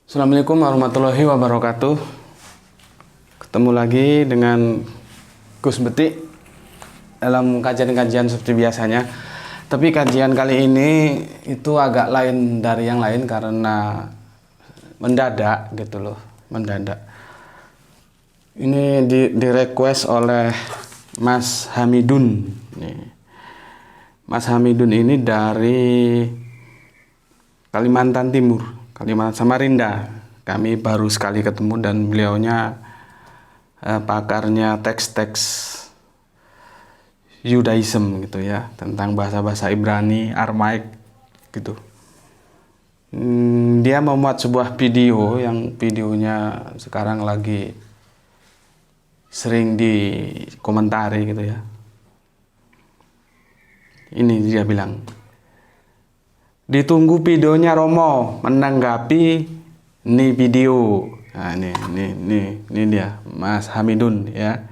Assalamualaikum warahmatullahi wabarakatuh. Ketemu lagi dengan Gus Betik dalam kajian-kajian seperti biasanya. Tapi kajian kali ini itu agak lain dari yang lain karena mendadak gitu loh, mendadak. Ini di request oleh Mas Hamidun. Nih. Mas Hamidun ini dari Kalimantan Timur, Kalimantan Samarinda. Kami baru sekali ketemu dan beliaunya pakarnya teks-teks Judaism gitu ya, tentang bahasa-bahasa Ibrani, Aramaik gitu. Dia membuat sebuah video yang videonya sekarang lagi sering dikomentari gitu ya. Ini dia bilang, ditunggu videonya Romo menanggapi nih video. Nah, ini dia Mas Hamidun ya.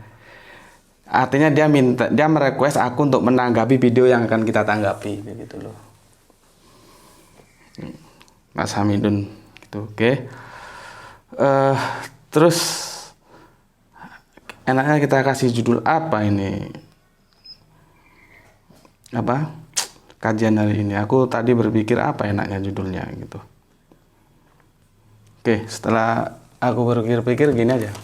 Artinya dia merequest aku untuk menanggapi video yang akan kita tanggapi begitu loh. Mas Hamidun gitu, oke. Terus enaknya kita kasih judul apa ini? Apa? Kajian hari ini. Aku tadi berpikir apa enaknya judulnya gitu. Oke, setelah aku berpikir gini aja.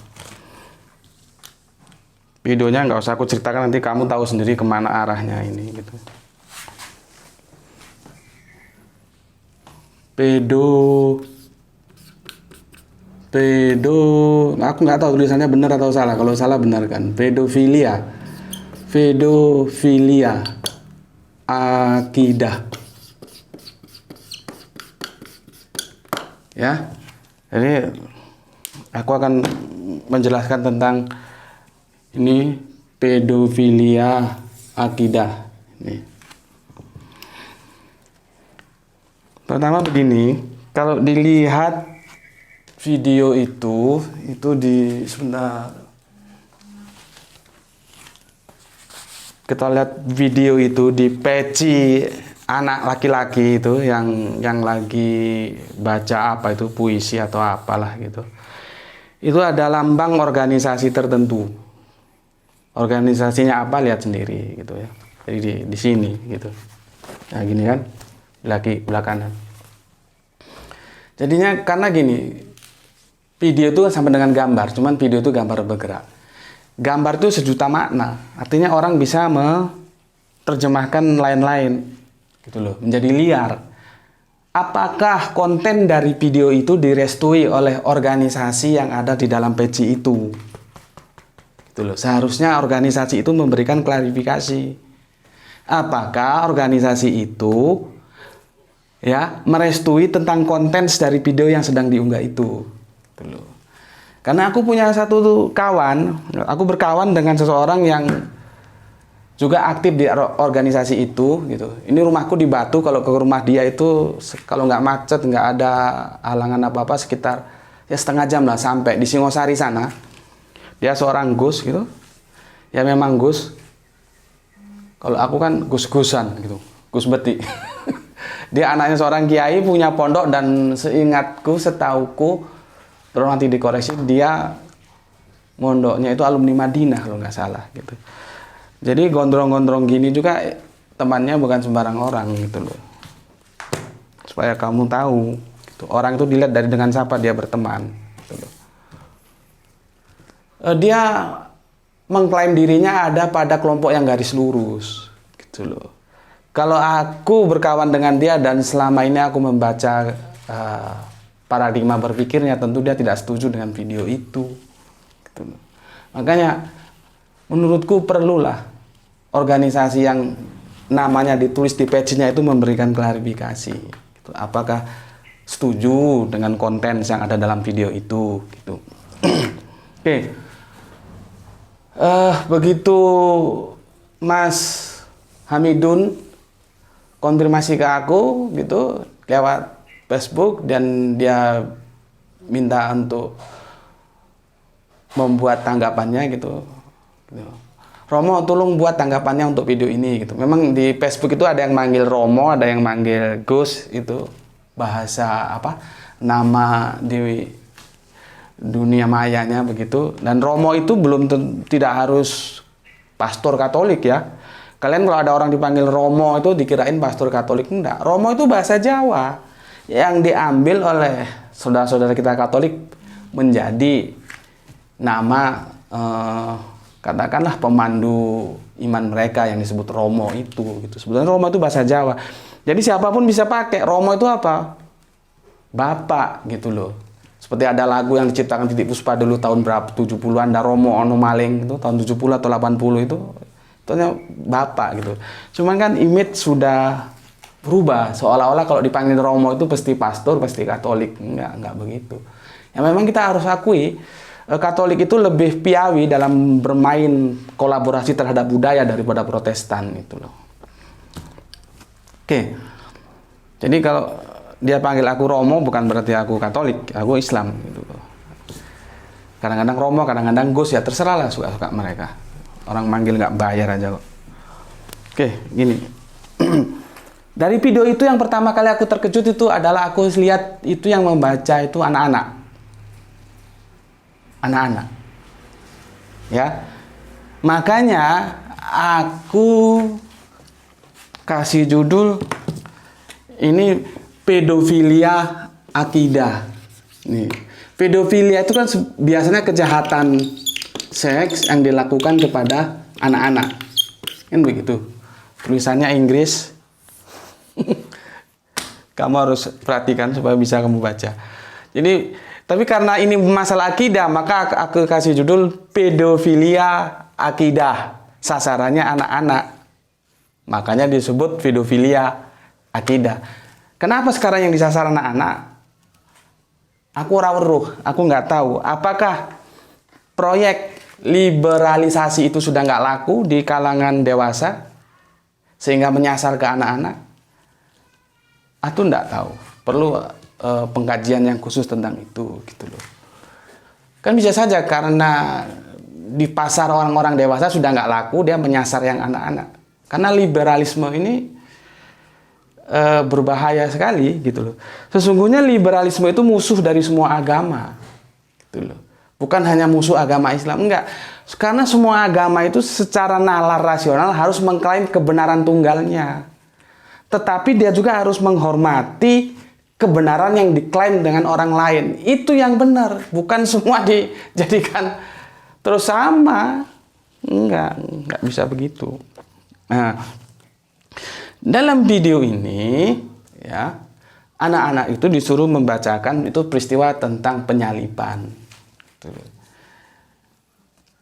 Videonya nggak usah aku ceritakan, nanti kamu tahu sendiri kemana arahnya ini gitu. Aku nggak tahu tulisannya benar atau salah. Kalau salah benarkan. Pedofilia akidah ya. Jadi aku akan menjelaskan tentang ini pedofilia akidah ini. Pertama begini, kalau dilihat video itu di sebentar. Kita lihat video itu di peci anak laki-laki itu yang lagi baca apa itu, puisi atau apalah gitu. Itu ada lambang organisasi tertentu. Organisasinya apa lihat sendiri gitu ya. Jadi di sini gitu. Nah gini kan, laki belah kanan. Jadinya karena gini, video itu kan sama dengan gambar, cuman video itu gambar bergerak. Gambar itu sejuta makna, artinya orang bisa menerjemahkan lain-lain gitu loh, menjadi liar. Apakah konten dari video itu direstui oleh organisasi yang ada di dalam peci itu? Gitu loh. Seharusnya organisasi itu memberikan klarifikasi. Apakah organisasi itu ya merestui tentang konten dari video yang sedang diunggah itu? Gitu loh. Karena aku punya satu kawan, aku berkawan dengan seseorang yang juga aktif di organisasi itu gitu. Ini rumahku di Batu, kalau ke rumah dia itu kalau nggak macet, nggak ada halangan apa-apa sekitar ya setengah jam lah sampai di Singosari sana. Dia seorang Gus gitu. Ya memang Gus. Kalau aku kan Gus-Gusan gitu, Gus Betik. Dia anaknya seorang kiai, punya pondok, dan seingatku, setauku, terus nanti dikoreksi, dia mondoknya itu alumni Madinah kalau nggak salah gitu. Jadi gondrong-gondrong gini juga temannya bukan sembarang orang gitu loh. Supaya kamu tahu gitu. Orang itu dilihat dari dengan siapa dia berteman gitu loh. Dia mengklaim dirinya ada pada kelompok yang garis lurus gitu loh. Kalau aku berkawan dengan dia dan selama ini aku membaca paradigma berpikirnya, tentu dia tidak setuju dengan video itu gitu. Makanya menurutku perlulah organisasi yang namanya ditulis di page-nya itu memberikan klarifikasi gitu. Apakah setuju dengan konten yang ada dalam video itu gitu. Oke. Begitu Mas Hamidun konfirmasi ke aku gitu lewat Facebook, dan dia minta untuk membuat tanggapannya gitu. Romo, tolong buat tanggapannya untuk video ini gitu. Memang di Facebook itu ada yang manggil Romo, ada yang manggil Gus, itu bahasa apa? nama di dunia mayanya begitu. Dan Romo itu tidak harus pastor Katolik ya. Kalian kalau ada orang dipanggil Romo itu dikirain pastor Katolik, enggak. Romo itu bahasa Jawa yang diambil oleh saudara-saudara kita Katolik menjadi nama katakanlah pemandu iman mereka yang disebut Romo itu gitu. Sebenarnya Romo itu bahasa Jawa. Jadi siapapun bisa pakai. Romo itu apa? Bapak gitu loh. Seperti ada lagu yang diciptakan Titiek Puspa dulu tahun berapa? 70-an, Da Romo ono maling itu tahun 70 atau 80 itu. Itu bapak gitu. Cuman kan image sudah berubah. Seolah-olah kalau dipanggil Romo itu pasti pastor, pasti Katolik. Enggak begitu. Ya memang kita harus akui Katolik itu lebih piawi dalam bermain kolaborasi terhadap budaya daripada Protestan itu loh. Oke. Jadi kalau dia panggil aku Romo bukan berarti aku Katolik, aku Islam gitu loh. Kadang-kadang Romo, kadang-kadang Gus, ya terserah lah suka-suka mereka. Orang manggil nggak bayar aja kok. Oke, gini. Dari video itu yang pertama kali aku terkejut itu adalah aku lihat itu yang membaca itu anak-anak. Anak-anak. Ya. Makanya aku kasih judul ini pedofilia akidah. Nih. Pedofilia itu kan biasanya kejahatan seks yang dilakukan kepada anak-anak. Kan begitu. Tulisannya Inggris. Kamu harus perhatikan supaya bisa kamu baca. Jadi, tapi karena ini masalah akidah, maka aku kasih judul pedofilia akidah. Sasarannya anak-anak. Makanya disebut pedofilia akidah. Kenapa sekarang yang disasar anak-anak? Aku rawuh, aku nggak tahu. Apakah proyek liberalisasi itu sudah nggak laku di kalangan dewasa sehingga menyasar ke anak-anak? Atau nggak tahu. Perlu pengkajian yang khusus tentang itu, gitu loh. Kan bisa saja karena di pasar orang-orang dewasa sudah nggak laku, dia menyasar yang anak-anak. Karena liberalisme ini berbahaya sekali gitu loh. Sesungguhnya liberalisme itu musuh dari semua agama gitu loh. Bukan hanya musuh agama Islam, enggak. Karena semua agama itu secara nalar rasional harus mengklaim kebenaran tunggalnya. Tetapi dia juga harus menghormati kebenaran yang diklaim dengan orang lain. Itu yang benar, bukan semua dijadikan terus sama. Enggak bisa begitu. Nah, dalam video ini, ya, anak-anak itu disuruh membacakan itu peristiwa tentang penyaliban.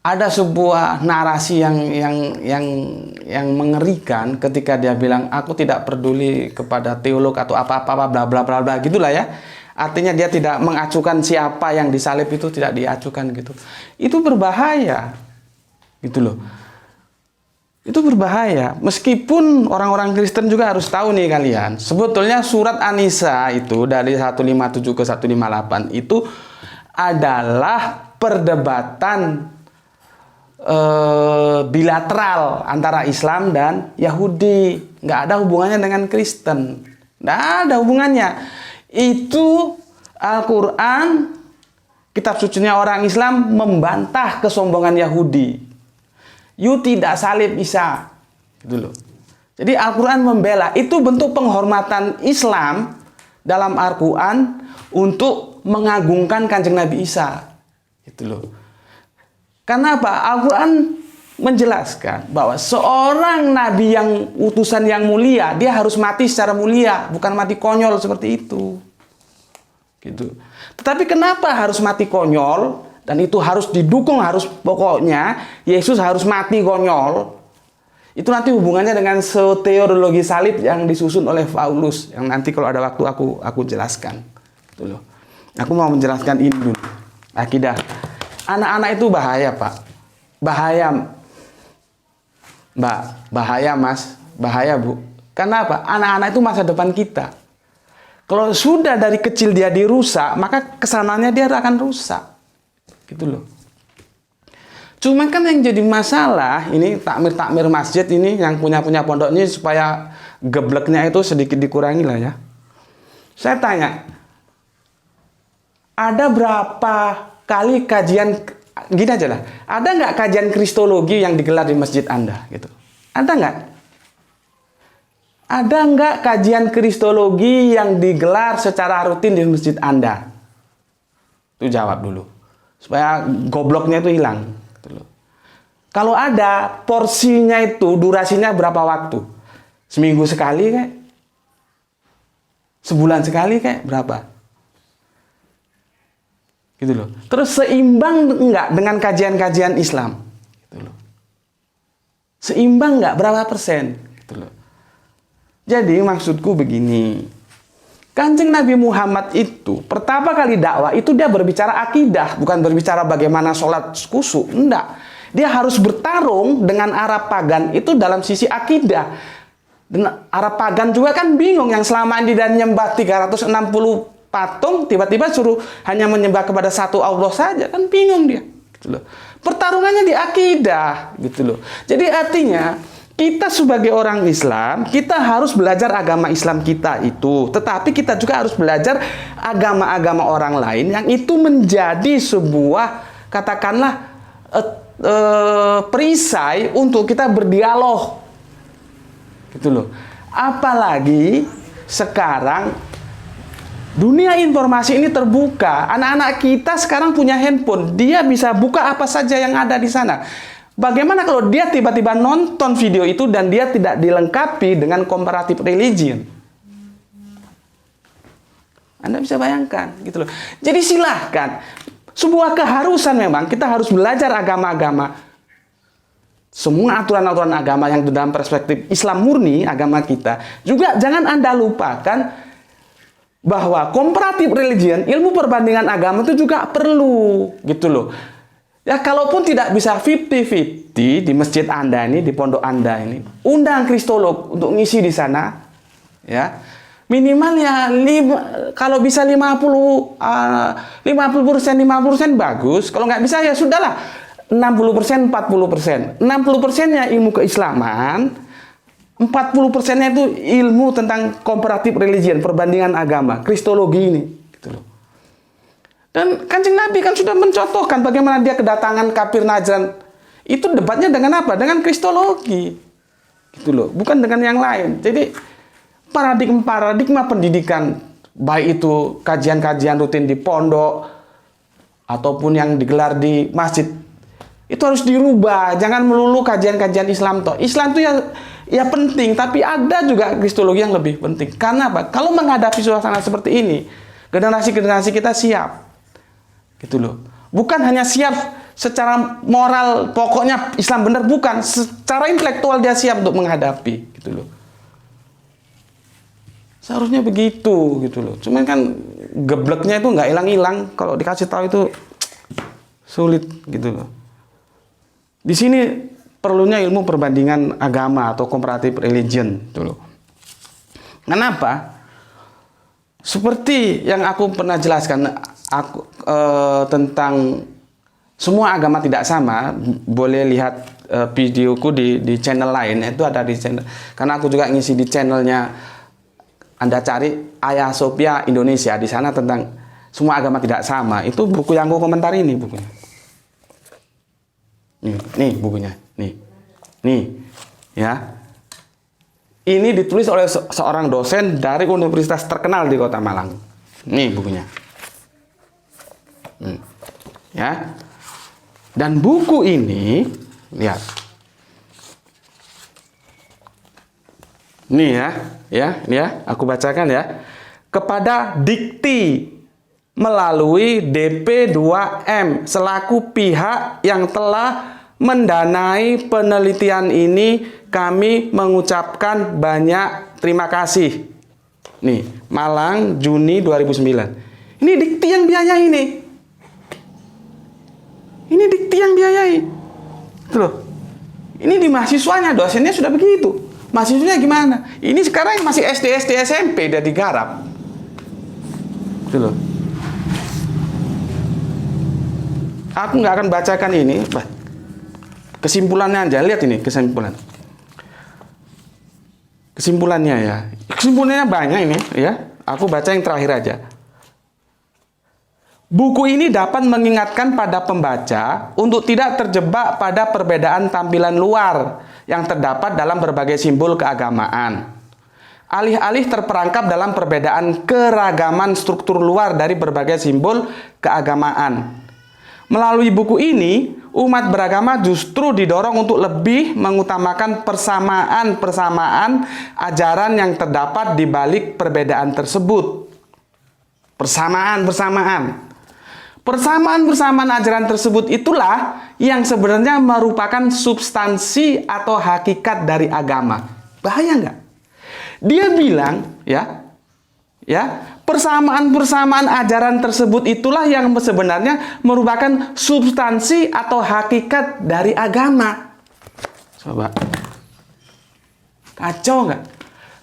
Ada sebuah narasi yang mengerikan ketika dia bilang aku tidak peduli kepada teolog atau apa-apa bla bla bla bla gitulah ya. Artinya dia tidak mengacukan siapa yang disalib itu tidak diacukan gitu. Itu berbahaya. Gitu loh. Itu berbahaya. Meskipun orang-orang Kristen juga harus tahu nih kalian. Sebetulnya surat An-Nisa itu dari 157 ke 158 itu adalah perdebatan bilateral antara Islam dan Yahudi. Nggak ada hubungannya dengan Kristen. Nggak ada hubungannya. Itu Al-Quran, kitab sucinya orang Islam membantah kesombongan Yahudi. You tidak salib Isa. Gitu loh. Jadi Al-Quran membela. Itu bentuk penghormatan Islam dalam Al-Quran untuk mengagungkan Kanjeng Nabi Isa. Gitu loh. Karena apa? Al-Quran menjelaskan bahwa seorang Nabi yang utusan yang mulia, dia harus mati secara mulia. Bukan mati konyol seperti itu. Gitu. Tetapi kenapa harus mati konyol? Dan itu harus didukung, harus pokoknya Yesus harus mati konyol. Itu nanti hubungannya dengan teologi salib yang disusun oleh Paulus. Yang nanti kalau ada waktu aku jelaskan. Gitu loh. Aku mau menjelaskan ini dulu. Akidah. Anak-anak itu bahaya, Pak. Bahaya. Mbak, bahaya Mas. Bahaya Bu. Karena apa? Anak-anak itu masa depan kita. Kalau sudah dari kecil dia dirusak, maka kesananya dia akan rusak. Gitu loh. Cuma kan yang jadi masalah ini takmir masjid ini yang punya pondok ini supaya gebleknya itu sedikit dikurangi lah ya. Saya tanya, ada berapa kali kajian, gini aja lah, ada nggak kajian kristologi yang digelar di masjid Anda gitu? Ada nggak? Ada nggak kajian kristologi yang digelar secara rutin di masjid Anda? Itu jawab dulu, supaya gobloknya itu hilang. Gitu loh. Kalau ada, porsinya itu durasinya berapa waktu? Seminggu sekali kayak? Sebulan sekali kayak? Berapa? Gitu loh. Terus seimbang enggak dengan kajian-kajian Islam? Gitu loh. Seimbang enggak? Berapa persen? Gitu loh. Jadi maksudku begini. Kanjeng Nabi Muhammad itu pertama kali dakwah itu dia berbicara akidah, bukan berbicara bagaimana sholat khusyuk. Enggak. Dia harus bertarung dengan Arab pagan itu dalam sisi akidah. Dan Arab pagan juga kan bingung, yang selama ini dia nyembah 360 patung, tiba-tiba suruh hanya menyembah kepada satu Allah saja, kan bingung dia. Gitu loh. Pertarungannya di akidah, gitu loh. Jadi artinya kita sebagai orang Islam, kita harus belajar agama Islam kita itu, tetapi kita juga harus belajar agama-agama orang lain yang itu menjadi sebuah, katakanlah, perisai untuk kita berdialog, gitu loh. Apalagi sekarang dunia informasi ini terbuka, anak-anak kita sekarang punya handphone, dia bisa buka apa saja yang ada di sana. Bagaimana kalau dia tiba-tiba nonton video itu dan dia tidak dilengkapi dengan comparative religion? Anda bisa bayangkan, gitu loh. Jadi silahkan. Sebuah keharusan memang kita harus belajar agama-agama. Semua aturan-aturan agama yang dalam perspektif Islam murni, agama kita. Juga jangan Anda lupakan bahwa comparative religion, ilmu perbandingan agama itu juga perlu, gitu loh. Ya kalaupun tidak bisa 50-50 di masjid Anda ini, di pondok Anda ini, undang kristolog untuk ngisi di sana, ya. Minimal ya kalau bisa 50% bagus. Kalau nggak bisa ya sudahlah 60% 40%. 60%-nya ilmu keislaman, 40%-nya itu ilmu tentang comparative religion, perbandingan agama, kristologi ini, gitu loh. Dan Kanjeng Nabi kan sudah mencontohkan bagaimana dia kedatangan kafir Najran. Itu debatnya dengan apa? Dengan kristologi. Gitu loh, bukan dengan yang lain. Jadi paradigma pendidikan, baik itu kajian-kajian rutin di pondok ataupun yang digelar di masjid, itu harus dirubah. Jangan melulu kajian-kajian Islam toh. Islam itu ya penting, tapi ada juga kristologi yang lebih penting. Karena apa? Kalau menghadapi suasana seperti ini, generasi-generasi kita siap. Gitu loh. Bukan hanya siap secara moral, pokoknya Islam benar, bukan. Secara intelektual dia siap untuk menghadapi, gitu loh. Seharusnya begitu, gitu loh. Cuman kan gebleknya itu nggak hilang-hilang. Kalau dikasih tahu itu sulit, gitu loh. Di sini perlunya ilmu perbandingan agama atau comparative religion, gitu loh. Kenapa? Seperti yang aku pernah jelaskan, tentang semua agama tidak sama. Boleh lihat videoku di channel lain. Itu ada di channel. Karena aku juga ngisi di channelnya. Anda cari Ayah Sophia Indonesia, di sana tentang semua agama tidak sama. Itu buku yang aku komentar ini bukunya. Nih bukunya, nih, ya. Ini ditulis oleh seorang dosen dari universitas terkenal di Kota Malang. Nih bukunya, ya. Dan buku ini, lihat. Nih ini ya, aku bacakan ya. Kepada Dikti melalui DP2M selaku pihak yang telah mendanai penelitian ini, kami mengucapkan banyak terima kasih. Nih, Malang, Juni 2009. Ini Dikti yang biayai nih. Ini Dikti yang biayai. Tuh. Ini di mahasiswanya, dosennya sudah begitu. Mahasiswanya gimana? Ini sekarang masih SD, SMP udah digarap. Gitu loh. Aku nggak akan bacakan ini. Kesimpulannya aja, lihat ini kesimpulan. Kesimpulannya ya. Kesimpulannya banyak ini ya. Aku baca yang terakhir aja. Buku ini dapat mengingatkan pada pembaca untuk tidak terjebak pada perbedaan tampilan luar yang terdapat dalam berbagai simbol keagamaan. Alih-alih terperangkap dalam perbedaan keragaman struktur luar dari berbagai simbol keagamaan. Melalui buku ini, umat beragama justru didorong untuk lebih mengutamakan persamaan-persamaan ajaran yang terdapat di balik perbedaan tersebut. Persamaan-persamaan ajaran tersebut itulah yang sebenarnya merupakan substansi atau hakikat dari agama. Bahaya nggak? Dia bilang, persamaan-persamaan ajaran tersebut itulah yang sebenarnya merupakan substansi atau hakikat dari agama. Coba. Kacau nggak?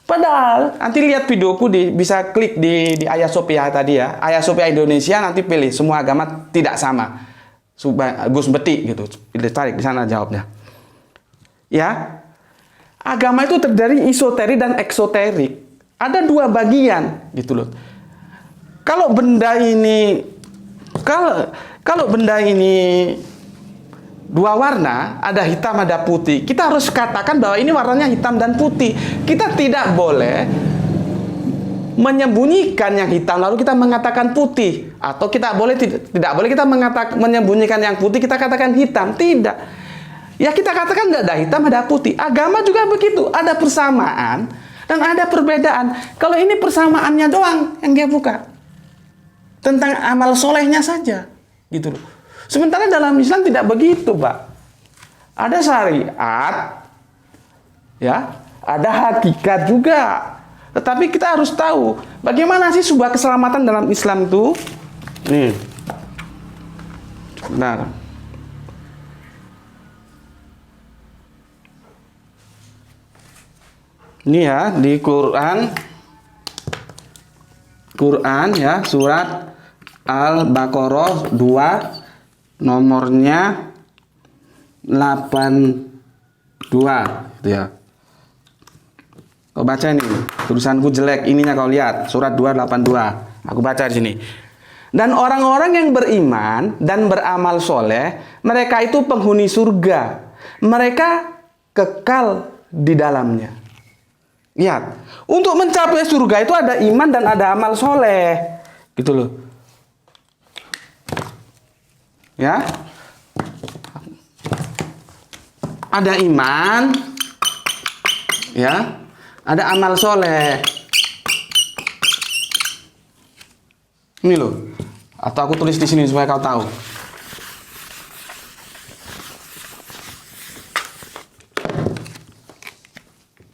Padahal, nanti lihat videoku bisa klik di Ayasofya tadi ya. Ayasofya Indonesia, nanti pilih semua agama tidak sama. Gus Beti gitu. Pilih tarik di sana jawabnya. Ya. Agama itu terdiri esoterik dan eksoterik. Ada dua bagian gitu loh. Kalau benda ini dua warna, ada hitam ada putih, kita harus katakan bahwa ini warnanya hitam dan putih. Kita tidak boleh menyembunyikan yang hitam lalu kita mengatakan putih, atau tidak boleh kita menyembunyikan yang putih kita katakan hitam. Tidak. Ya kita katakan tidak ada hitam ada putih. Agama juga begitu, ada persamaan dan ada perbedaan. Kalau ini persamaannya doang yang dia buka tentang amal solehnya saja, gitu loh. Sementara dalam Islam tidak begitu, Pak. Ada syariat, ya, ada hakikat juga. Tetapi kita harus tahu bagaimana sih sebuah keselamatan dalam Islam itu. Nih, benar. Ini ya di Quran ya, surat Al-Baqarah 2 nomornya 82 gitu ya. Kau baca ini, tulisanku jelek, ininya kau lihat, surat 282. Aku baca di sini. Dan orang-orang yang beriman dan beramal soleh, mereka itu penghuni surga. Mereka kekal di dalamnya. Lihat, untuk mencapai surga itu ada iman dan ada amal soleh, gitu loh. Ya, ada iman, ya, ada amal soleh. Ini loh, atau aku tulis di sini supaya kau tahu.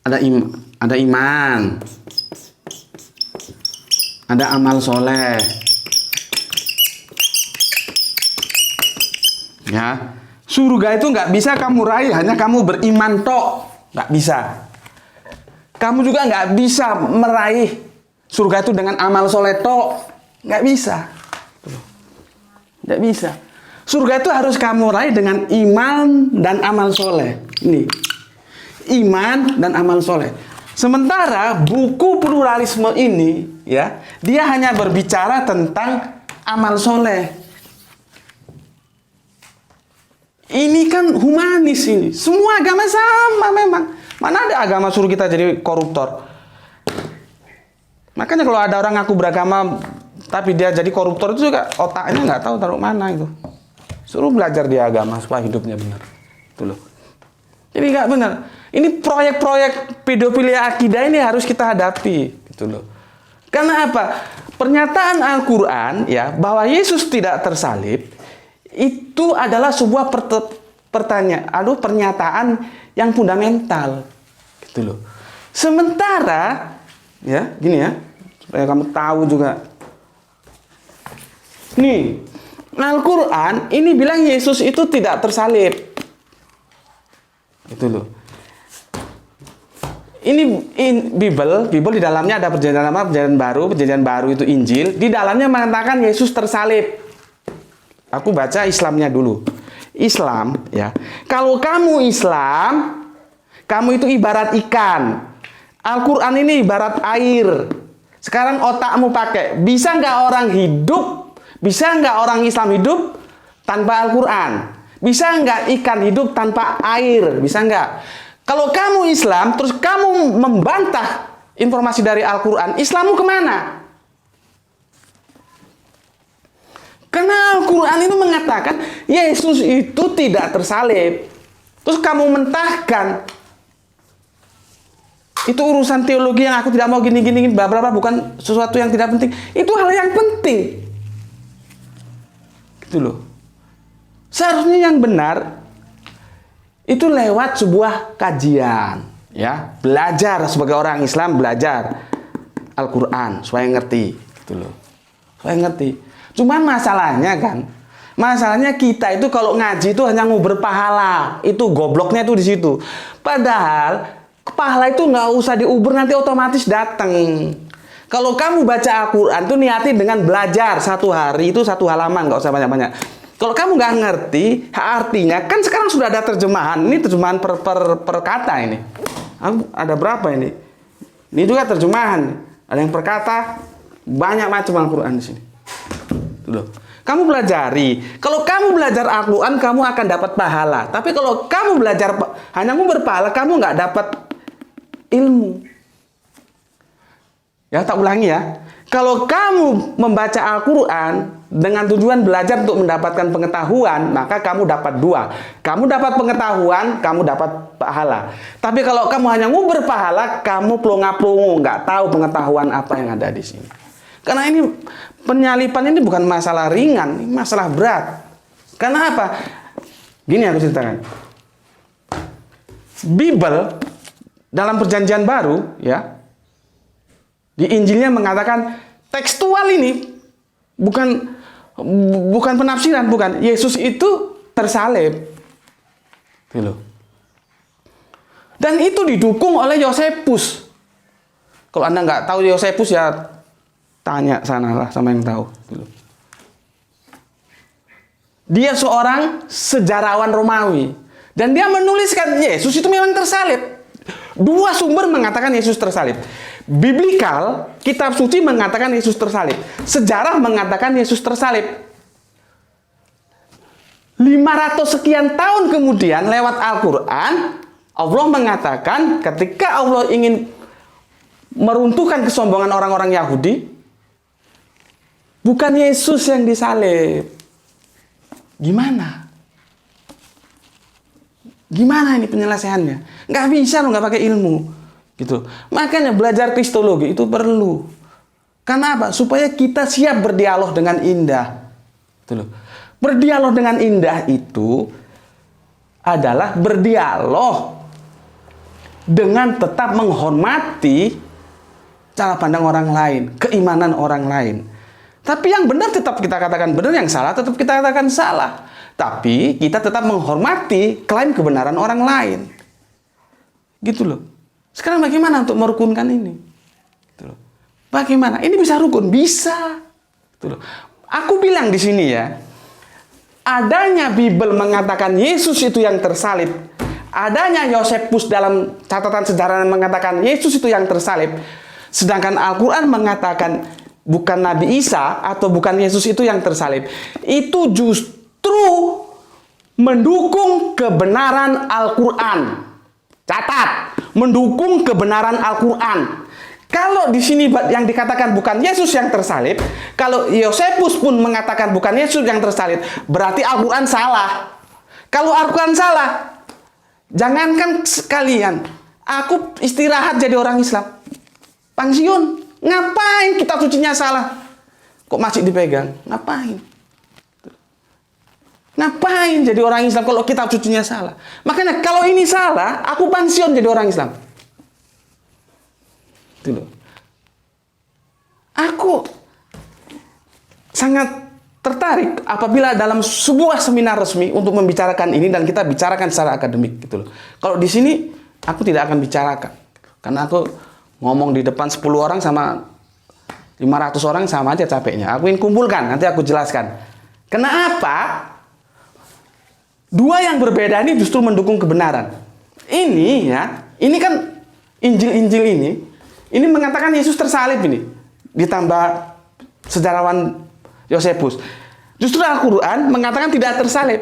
Ada iman, ada amal soleh. Ya, surga itu nggak bisa kamu raih hanya kamu beriman tok, nggak bisa. Kamu juga nggak bisa meraih surga itu dengan amal soleh tok, nggak bisa, nggak bisa. Surga itu harus kamu raih dengan iman dan amal soleh. Ini, iman dan amal soleh. Sementara buku pluralisme ini, ya, dia hanya berbicara tentang amal soleh. Ini kan humanis ini. Semua agama sama memang. Mana ada agama suruh kita jadi koruptor? Makanya kalau ada orang ngaku beragama tapi dia jadi koruptor itu juga otaknya nggak tahu taruh mana itu. Suruh belajar dia agama supaya hidupnya benar. Itu loh. Jadi nggak benar. Ini proyek-proyek pedofilia akidah ini harus kita hadapi. Gitu loh. Karena apa? Pernyataan Al-Quran ya bahwa Yesus tidak tersalib itu adalah sebuah pernyataan yang fundamental, gitu loh. Sementara, ya, gini ya, supaya kamu tahu juga. Nih, Al-Quran ini bilang Yesus itu tidak tersalib, gitu loh. Ini Bible di dalamnya ada perjanjian lama, perjanjian baru itu Injil. Di dalamnya mengatakan Yesus tersalib. Aku baca Islamnya dulu. Islam, ya. Kalau kamu Islam, kamu itu ibarat ikan. Al-Quran ini ibarat air. Sekarang otakmu pakai. Bisa nggak orang hidup Bisa nggak orang Islam hidup tanpa Al-Quran? Bisa nggak ikan hidup tanpa air? Bisa nggak? Kalau kamu Islam, terus kamu membantah informasi dari Al-Quran, Islammu kemana? Karena Al-Quran itu mengatakan Yesus itu tidak tersalib. Terus kamu mentahkan itu urusan teologi yang aku tidak mau gini-gini, bla bla bla, bukan sesuatu yang tidak penting. Itu hal yang penting. Gitu loh. Seharusnya yang benar itu lewat sebuah kajian, ya. Belajar sebagai orang Islam, belajar Al-Quran supaya ngerti, gitu loh. Supaya ngerti. Cuman masalahnya kita itu kalau ngaji itu hanya nguber pahala. Itu gobloknya itu di situ. Padahal pahala itu nggak usah diuber, nanti otomatis datang. Kalau kamu baca Al-Quran tuh niati dengan belajar satu hari itu satu halaman, nggak usah banyak-banyak. Kalau kamu nggak ngerti artinya, kan sekarang sudah ada terjemahan. Ini terjemahan per kata ini. Ada berapa ini? Ini juga terjemahan. Ada yang per kata, banyak macam Al-Quran di sini. Loh. Kamu pelajari. Kalau kamu belajar Al-Quran, kamu akan dapat pahala. Tapi kalau kamu belajar hanya berpahala, kamu nggak dapat ilmu. Ya, tak ulangi ya. Kalau kamu membaca Al-Quran dengan tujuan belajar untuk mendapatkan pengetahuan, maka kamu dapat dua. Kamu dapat pengetahuan, kamu dapat pahala. Tapi kalau kamu hanya berpahala, kamu plonga-plongo, nggak tahu pengetahuan apa yang ada di sini. Karena ini penyalipan ini bukan masalah ringan, ini masalah berat. Karena apa? Gini aku ceritakan. Bible dalam Perjanjian Baru, ya, di Injilnya mengatakan tekstual ini bukan penafsiran, bukan. Yesus itu tersalib, gitu. Dan itu didukung oleh Yosefus. Kalau Anda nggak tahu Yosefus, ya tanya sanalah sama yang tahu. Dia seorang sejarawan Romawi. Dan dia menuliskan Yesus itu memang tersalib. Dua sumber mengatakan Yesus tersalib. Biblikal, kitab suci mengatakan Yesus tersalib. Sejarah mengatakan Yesus tersalib. 500 sekian tahun kemudian lewat Al-Quran, Allah mengatakan ketika Allah ingin meruntuhkan kesombongan orang-orang Yahudi, bukan Yesus yang disalib. Gimana? Gimana ini penyelesaiannya? Nggak bisa loh, nggak pakai ilmu. Gitu. Makanya belajar kristologi itu perlu. Karena apa? Supaya kita siap berdialog dengan indah. Gitu loh. Berdialog dengan indah itu adalah berdialog dengan tetap menghormati cara pandang orang lain, keimanan orang lain. Tapi yang benar tetap kita katakan benar, yang salah tetap kita katakan salah. Tapi kita tetap menghormati klaim kebenaran orang lain. Gitu loh. Sekarang bagaimana untuk merukunkan ini? Gitu loh. Bagaimana? Ini bisa rukun? Bisa. Gitu loh. Aku bilang di sini ya, adanya Bible mengatakan Yesus itu yang tersalib, adanya Yosefus dalam catatan sejarah mengatakan Yesus itu yang tersalib, sedangkan Al-Quran mengatakan bukan Nabi Isa atau bukan Yesus itu yang tersalib, itu justru mendukung kebenaran Al-Quran. Catat, mendukung kebenaran Al-Quran. Kalau di sini yang dikatakan bukan Yesus yang tersalib, kalau Yosefus pun mengatakan bukan Yesus yang tersalib, berarti Al-Quran salah. Kalau Al-Quran salah, jangankan sekalian, aku istirahat jadi orang Islam, pensiun. Ngapain kitab sucinya salah? Kok masih dipegang? Ngapain? Ngapain jadi orang Islam kalau kitab sucinya salah? Makanya kalau ini salah, aku pensiun jadi orang Islam. Itu loh. Aku sangat tertarik apabila dalam sebuah seminar resmi untuk membicarakan ini dan kita bicarakan secara akademik gitu loh. Kalau di sini aku tidak akan bicarakan karena aku ngomong di depan 10 orang sama 500 orang sama aja capeknya. Aku ingin kumpulkan, nanti aku jelaskan. Kenapa dua yang berbeda ini justru mendukung kebenaran. Ini ya, ini kan Injil-Injil ini mengatakan Yesus tersalib ini. Ditambah sejarawan Yosefus. Justru Al-Quran mengatakan tidak tersalib.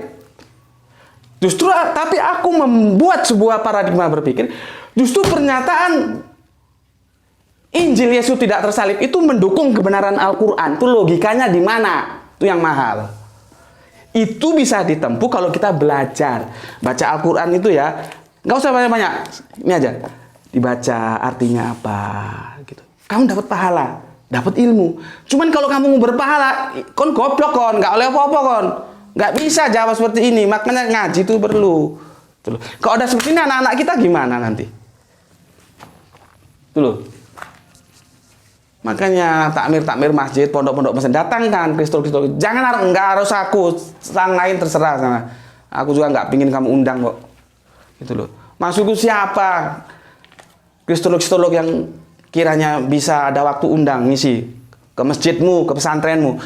Justru tapi aku membuat sebuah paradigma berpikir, justru pernyataan Injil Yesus tidak tersalib itu mendukung kebenaran Al-Quran. Itu logikanya di mana? Itu yang mahal. Itu bisa ditempuh kalau kita belajar. Baca Al-Quran itu ya, nggak usah banyak-banyak. Ini aja. Dibaca artinya apa. Gitu. Kamu dapat pahala, dapat ilmu. Cuman kalau kamu mau berpahala, kon goblok kon, nggak oleh apa-apa kon. Nggak bisa jawab seperti ini. Makanya ngaji itu perlu. Kalau ada seperti ini, anak-anak kita gimana nanti? Itu loh. Makanya takmir masjid, pondok-pondok pesantren, datangkan kristal-kristal. Jangan, nggak harus aku, sang lain terserah sana. Aku juga nggak pingin kamu undang kok. Gitu loh. Maksudku siapa? Kristolog yang kiranya bisa ada waktu undang ngisi ke masjidmu, ke pesantrenmu.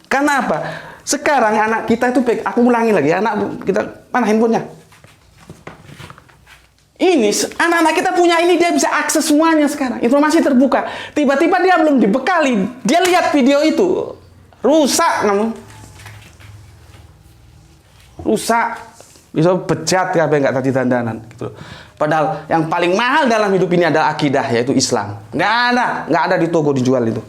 Karena apa? Sekarang anak kita itu, aku ulangi lagi, anak kita mana handphonenya? Ini anak-anak kita punya ini, dia bisa akses semuanya sekarang. Informasi terbuka. Tiba-tiba dia belum dibekali. Dia lihat video itu. Rusak kamu. Rusak. Bisa bejat ya, nggak tadi dandanan. Gitu. Padahal yang paling mahal dalam hidup ini adalah akidah, yaitu Islam. Nggak ada di toko dijual itu.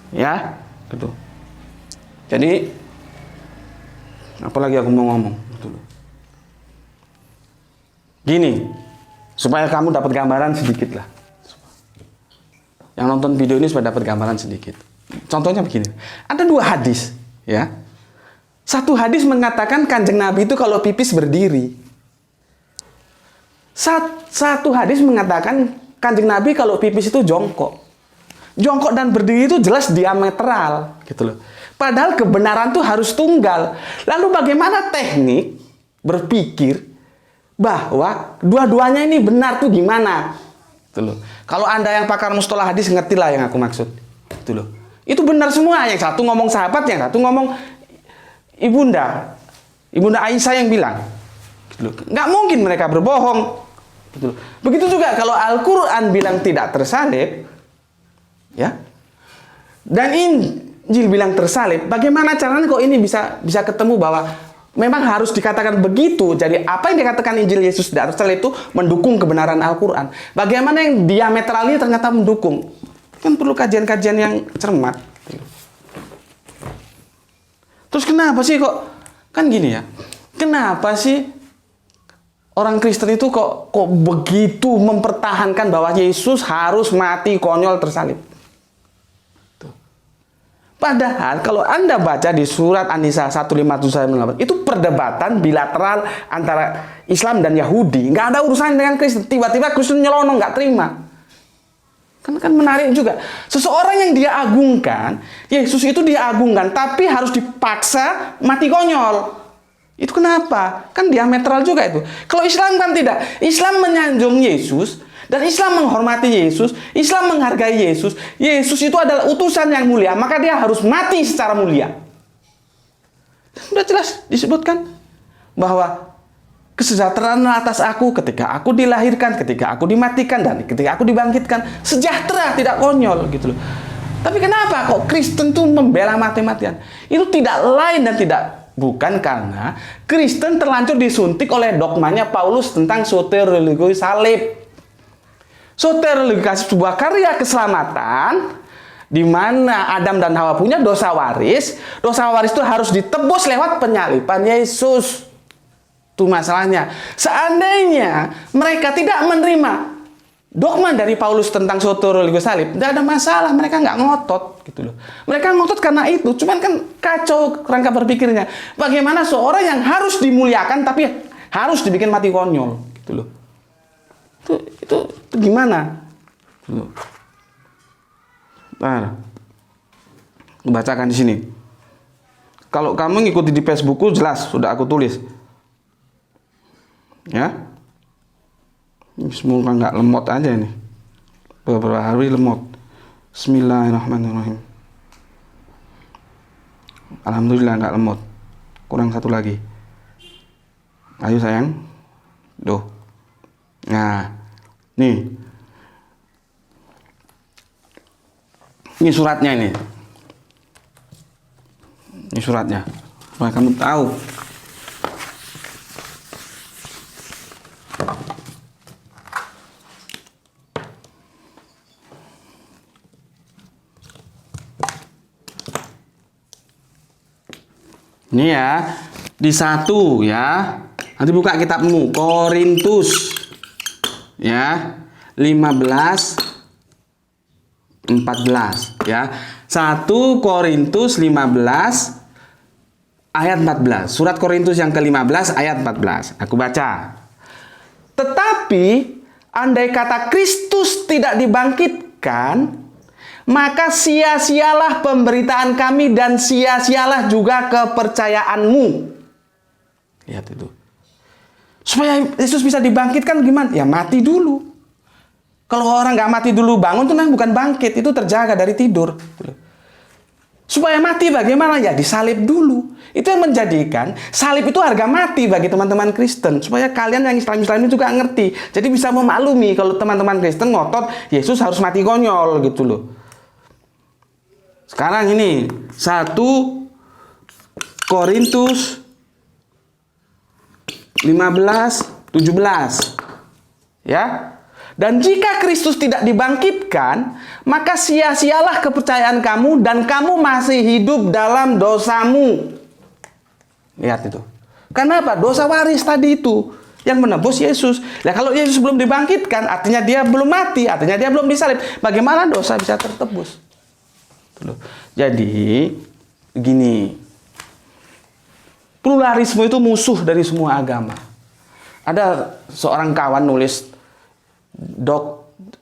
Ya, gitu. Jadi, apalagi aku mau ngomong. Gini, supaya kamu dapat gambaran sedikit lah. Yang nonton video ini supaya dapat gambaran sedikit. Contohnya begini, ada 2 hadis, ya. Satu hadis mengatakan Kanjeng Nabi itu kalau pipis berdiri. Satu hadis mengatakan Kanjeng Nabi kalau pipis itu jongkok. Jongkok dan berdiri itu jelas diametral, gitu loh. Padahal kebenaran itu harus tunggal. Lalu bagaimana teknik berpikir bahwa dua-duanya ini benar tuh gimana? Itu loh. Kalau Anda yang pakar mustalah hadis ngertilah yang aku maksud. Itu loh. Itu benar semua. Yang satu ngomong sahabat, yang satu ngomong ibunda Aisyah yang bilang. Gitu loh. Nggak mungkin mereka berbohong. Gitu loh. Begitu juga kalau Al-Quran bilang tidak tersalib, ya. Dan Injil bilang tersalib. Bagaimana caranya kok ini bisa ketemu bahwa memang harus dikatakan begitu. Jadi apa yang dikatakan Injil Yesus tidak tersalib itu mendukung kebenaran Al-Quran. Bagaimana yang diametralnya ternyata mendukung. Kan perlu kajian-kajian yang cermat. Terus kenapa sih kok, kan gini ya, kenapa sih orang Kristen itu kok begitu mempertahankan bahwa Yesus harus mati konyol tersalib? Padahal kalau Anda baca di surat An-Nisa 157-158, itu perdebatan bilateral antara Islam dan Yahudi. Nggak ada urusan dengan Kristen. Tiba-tiba Kristen nyelonong, nggak terima. Kan menarik juga. Seseorang yang dia agungkan, Yesus itu dia agungkan, tapi harus dipaksa mati konyol. Itu kenapa? Kan diametral juga itu. Kalau Islam kan tidak. Islam menyanjung Yesus, dan Islam menghormati Yesus, Islam menghargai Yesus. Yesus itu adalah utusan yang mulia, maka dia harus mati secara mulia. Sudah jelas disebutkan bahwa kesejahteraan atas aku ketika aku dilahirkan, ketika aku dimatikan, dan ketika aku dibangkitkan. Sejahtera, tidak konyol gitu loh. Tapi kenapa kok Kristen tuh membela mati-matian? Itu tidak lain dan bukan karena Kristen terlanjur disuntik oleh dogmanya Paulus tentang soteriologi salib. Soteriologi sebuah karya keselamatan di mana Adam dan Hawa punya dosa waris. Dosa waris itu harus ditebus lewat penyaliban Yesus. Itu masalahnya. Seandainya mereka tidak menerima dogma dari Paulus tentang soteriologi salib, tidak ada masalah, mereka nggak ngotot gitu loh. Mereka ngotot karena itu, cuman kan kacau kerangka berpikirnya. Bagaimana seorang yang harus dimuliakan tapi harus dibikin mati konyol gitu loh. Itu gimana? Nah, bacakan di sini. Kalau kamu ngikuti di Facebookku jelas sudah aku tulis. Ya. Semoga nggak lemot aja ini. Beberapa hari lemot. Bismillahirrahmanirrahim. Alhamdulillah nggak lemot. Kurang satu lagi. Ayo sayang. Duh. Nah, nih. Ini suratnya ini. Ini suratnya, supaya kamu tahu. Ini ya, di 1 ya. Nanti buka kitabmu, Korintus ya, 15 14 ya. 1 Korintus 15 ayat 14. Surat Korintus yang ke-15 ayat 14. Aku baca. Tetapi andai kata Kristus tidak dibangkitkan, maka sia-sialah pemberitaan kami dan sia-sialah juga kepercayaanmu. Lihat itu. Supaya Yesus bisa dibangkitkan gimana? Ya mati dulu. Kalau orang nggak mati dulu bangun itu bukan bangkit, itu terjaga dari tidur. Supaya mati bagaimana? Ya disalib dulu. Itu yang menjadikan salib itu harga mati bagi teman-teman Kristen. Supaya kalian yang Islam-Islam ini juga ngerti. Jadi bisa memaklumi kalau teman-teman Kristen ngotot Yesus harus mati konyol gitu loh. Sekarang ini 1 Korintus 15:17 ya. Dan jika Kristus tidak dibangkitkan, maka sia-sialah kepercayaan kamu dan kamu masih hidup dalam dosamu. Lihat itu. Kenapa? Dosa waris tadi itu yang menebus Yesus. Nah, kalau Yesus belum dibangkitkan, artinya dia belum mati, artinya dia belum disalib. Bagaimana dosa bisa tertebus? Jadi, gini. Pluralisme itu musuh dari semua agama. Ada seorang kawan nulis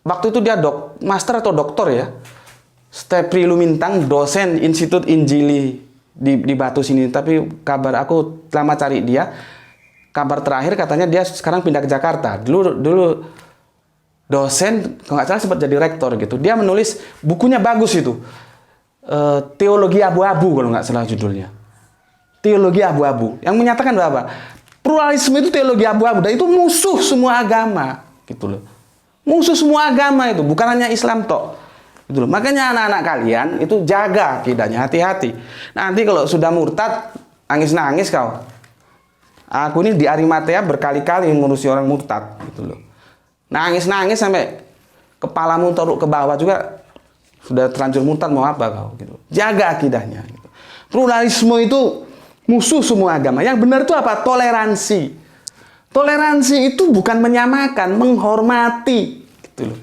waktu itu dia master atau doktor ya, Stepri Lumintang, dosen Institut Injili di Batu sini. Tapi kabar aku lama cari dia, kabar terakhir katanya dia sekarang pindah ke Jakarta. Dulu dosen, kalau nggak salah sempat jadi rektor gitu. Dia menulis bukunya bagus itu, Teologi Abu-Abu kalau nggak salah judulnya. Teologi Abu-Abu yang menyatakan bahwa pluralisme itu teologi abu-abu dan itu musuh semua agama gitu loh. Musuh semua agama itu, bukan hanya Islam tok. Gitu loh. Makanya anak-anak kalian itu jaga akidahnya, hati-hati. Nanti kalau sudah murtad, nangis-nangis kau. Aku ini di Arimatea berkali-kali ngurusi orang murtad gitu loh. Nangis-nangis sampai kepalamu taruh ke bawah juga sudah terlanjur murtad, mau apa kau gitu. Jaga akidahnya gitu. Pluralisme itu musuh semua agama. Yang benar itu apa? Toleransi. Toleransi itu bukan menyamakan, menghormati. Gitu loh.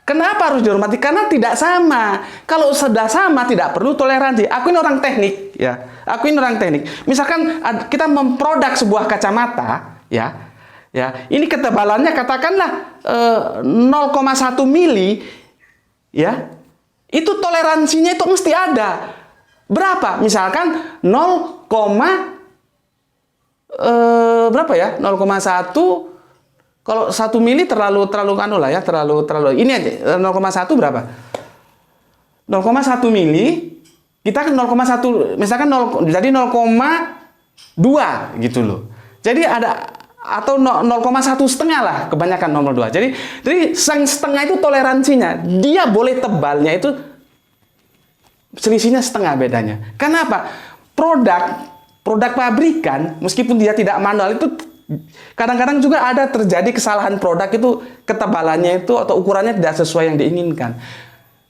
Kenapa harus dihormati? Karena tidak sama. Kalau sudah sama, tidak perlu toleransi. Aku ini orang teknik, ya. Aku ini orang teknik. Misalkan kita memproduk sebuah kacamata, ya. Ini ketebalannya katakanlah 0,1 mili, ya. Itu toleransinya itu mesti ada. Berapa? Misalkan 0,1 kalau 1 mili terlalu anu lah ya, terlalu ini aja 0,1 berapa? 0,1 mili kita kan 0,1 misalkan 0 jadi 0,2 gitu loh. Jadi ada atau 0,1 setengah lah kebanyakan 0,2. Jadi setengah itu toleransinya. Dia boleh tebalnya itu selisihnya setengah bedanya. Kenapa? Produk pabrikan, meskipun dia tidak manual itu kadang-kadang juga ada terjadi kesalahan produk itu ketebalannya itu atau ukurannya tidak sesuai yang diinginkan.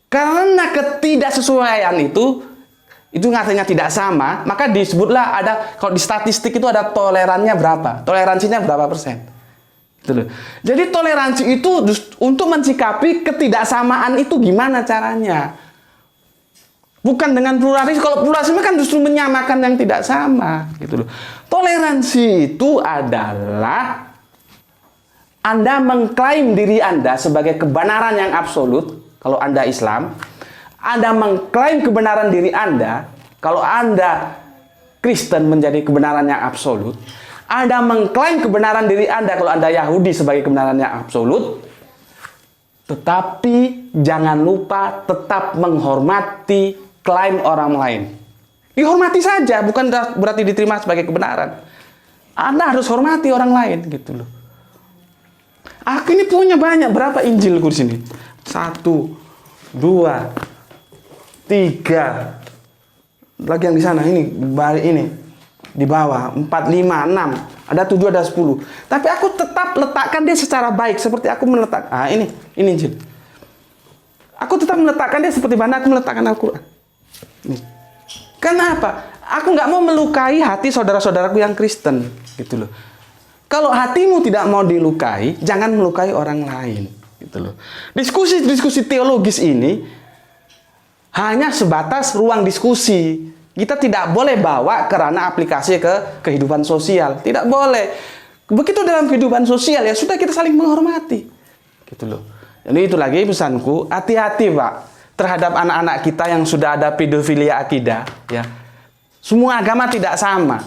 Karena ketidaksesuaian itu artinya tidak sama, maka disebutlah ada, kalau di statistik itu ada toleransinya berapa persen. Gitu loh. Jadi toleransi itu untuk mensikapi ketidaksamaan itu gimana caranya? Bukan dengan pluralisme. Kalau pluralisme kan justru menyamakan yang tidak sama, gitu loh. Toleransi itu adalah Anda mengklaim diri Anda sebagai kebenaran yang absolut. Kalau Anda Islam, Anda mengklaim kebenaran diri Anda. Kalau Anda Kristen menjadi kebenaran yang absolut. Anda mengklaim kebenaran diri Anda kalau Anda Yahudi sebagai kebenaran yang absolut. Tetapi jangan lupa tetap menghormati klaim orang lain. Dihormati saja, bukan berarti diterima sebagai kebenaran. Anda harus hormati orang lain, gitu loh. Aku ini punya banyak, berapa Injilku di sini? 1, 2, 3, lagi yang di sana ini, di bawah 4, 5, 6, ada 7, ada 10. Tapi aku tetap letakkan dia secara baik seperti aku meletak. Ini Injil. Aku tetap meletakkan dia seperti mana aku meletakkan Al-Quran. Kenapa? Aku nggak mau melukai hati saudara-saudaraku yang Kristen, gitu loh. Kalau hatimu tidak mau dilukai, jangan melukai orang lain, gitu loh. Diskusi-diskusi teologis ini hanya sebatas ruang diskusi. Kita tidak boleh bawa kerana aplikasi ke kehidupan sosial, tidak boleh. Begitu dalam kehidupan sosial ya sudah kita saling menghormati, gitu loh. Jadi itu lagi pesanku, hati-hati Pak terhadap anak-anak kita yang sudah ada pedofilia akidah, ya. Semua agama tidak sama,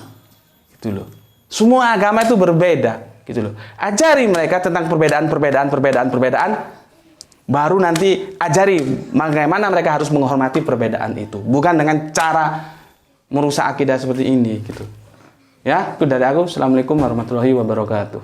gitu loh. Semua agama itu berbeda, gitu loh. Ajari mereka tentang perbedaan, baru nanti ajari bagaimana mereka harus menghormati perbedaan itu, bukan dengan cara merusak akidah seperti ini, gitu. Ya, itu dari aku. Assalamualaikum warahmatullahi wabarakatuh.